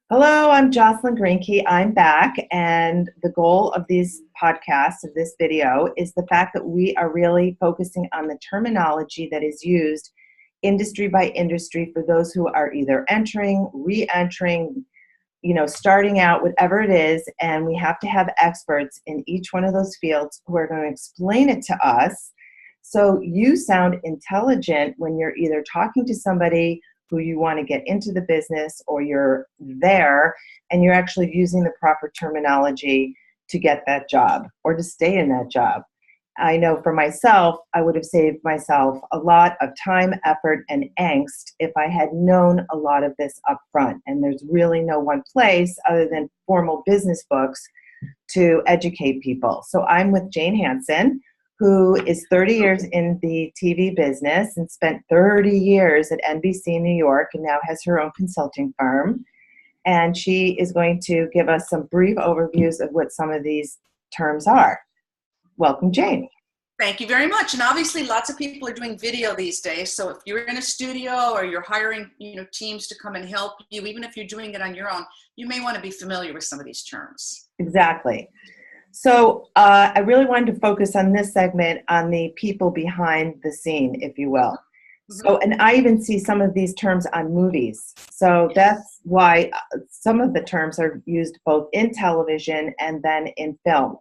Hello, I'm Jocelyn Greenkey. I'm back, and the goal of these podcasts, of this video, is the fact that we are really focusing on the terminology that is used industry by industry for those who are either entering, re-entering, starting out, whatever it is, and we have to have experts in each one of those fields who are going to explain it to us. So you sound intelligent when you're either talking to somebody who you want to get into the business, or you're there and you're actually using the proper terminology to get that job or to stay in that job. I know for myself, I would have saved myself a lot of time, effort, and angst if I had known a lot of this up front. And there's really no one place other than formal business books to educate people. So I'm with Jane Hanson, who is 30 years in the TV business and spent 30 years at NBC New York and now has her own consulting firm. And she is going to give us some brief overviews of what some of these terms are. Welcome, Jane. Thank you very much. And obviously lots of people are doing video these days. So if you're in a studio or you're hiring, teams to come and help you, even if you're doing it on your own, you may want to be familiar with some of these terms. Exactly. So I really wanted to focus on this segment on the people behind the scene, if you will. So, and I even see some of these terms on movies. So that's why some of the terms are used both in television and then in film.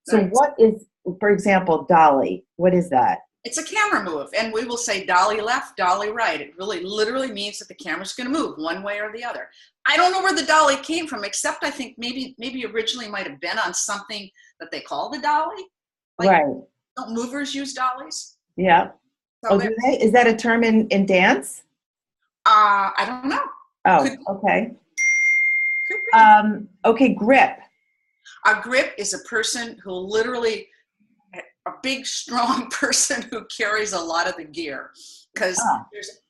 So what is, for example, dolly? What is that? It's a camera move, and we will say dolly left, dolly right. It really literally means that the camera's going to move one way or the other. I don't know where the dolly came from, except I think maybe originally might have been on something that they call the dolly. Right. Don't movers use dollies? Yeah. So do they? Is that a term in dance? I don't know. Okay. Could be. Okay, grip. A grip is a person who literally, a big, strong person who carries a lot of the gear. Because there's,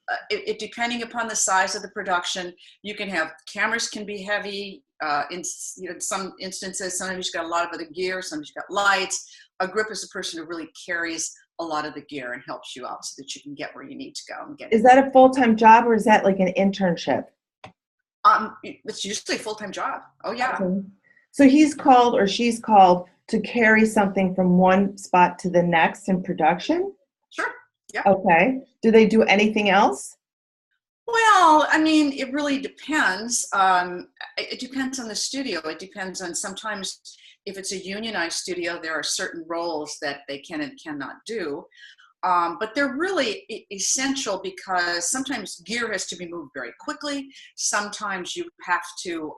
depending upon the size of the production, you can have, cameras can be heavy. In some instances, sometimes you've got a lot of other gear, sometimes you've got lights. A grip is a person who really carries a lot of the gear and helps you out so that you can get where you need to go and get. Is that a full-time job, or is that like an internship? It's usually a full-time job. Oh yeah. Okay. So he's called or she's called to carry something from one spot to the next in production? Sure. Yeah. Okay. Do they do anything else? Well, I mean, it really depends. It depends on the studio. It depends on, sometimes if it's a unionized studio, there are certain roles that they can and cannot do. But they're really essential because sometimes gear has to be moved very quickly. Sometimes you have to,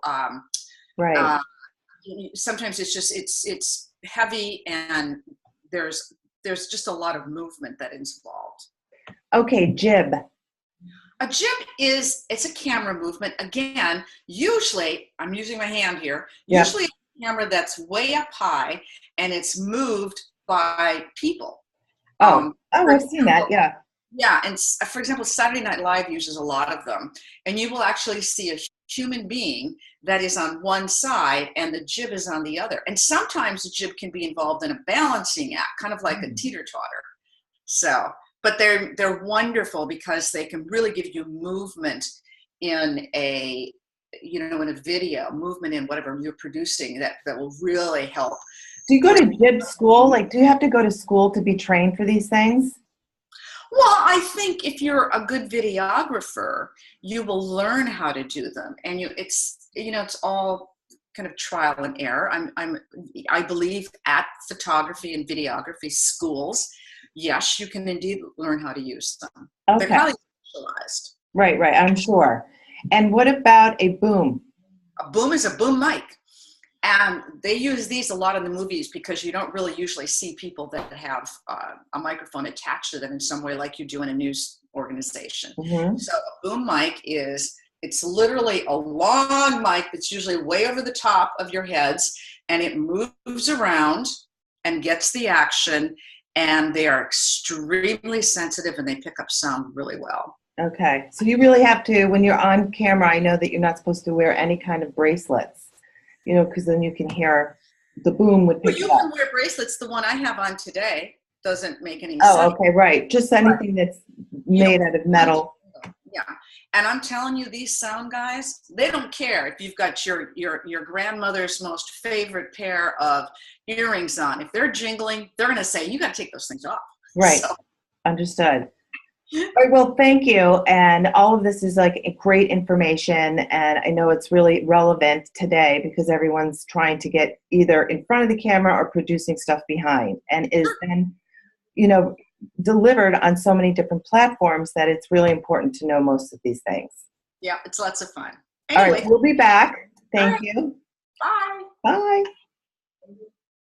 sometimes it's just, it's heavy, and there's just a lot of movement that is involved. Okay, jib. A jib it's a camera movement. Again, usually, I'm using my hand here, usually a camera that's way up high and it's moved by people. I've seen that, yeah. Yeah, and for example, Saturday Night Live uses a lot of them. And you will actually see a human being that is on one side and the jib is on the other. And sometimes the jib can be involved in a balancing act, kind of like a teeter-totter. So, but they're wonderful because they can really give you movement in a, in a video, movement in whatever you're producing that will really help. Do you go to jib school? Like, do you have to go to school to be trained for these things? Well, I think if you're a good videographer, you will learn how to do them, and it's all kind of trial and error. I believe at photography and videography schools, yes, you can indeed learn how to use them. Okay. They're highly specialized. Right, I'm sure. And what about a boom? A boom is a boom mic. And they use these a lot in the movies because you don't really usually see people that have a microphone attached to them in some way like you do in a news organization. Mm-hmm. So a boom mic it's literally a long mic that's usually way over the top of your heads, and it moves around and gets the action, and they are extremely sensitive and they pick up sound really well. Okay. So you really have to, when you're on camera, I know that you're not supposed to wear any kind of bracelets. Because then you can hear the boom would pick you up. can wear bracelets. The one I have on today doesn't make any sense. Oh, okay, right. Just anything that's made out of metal. Yeah. And I'm telling you, these sound guys, they don't care if you've got your grandmother's most favorite pair of earrings on. If they're jingling, they're going to say, you got to take those things off. Right. So. Understood. All right, well, thank you. And all of this is like a great information. And I know it's really relevant today because everyone's trying to get either in front of the camera or producing stuff behind, and is then, delivered on so many different platforms that it's really important to know most of these things. Yeah, it's lots of fun. Anyway. All right, we'll be back. Thank right. you. Bye. Bye.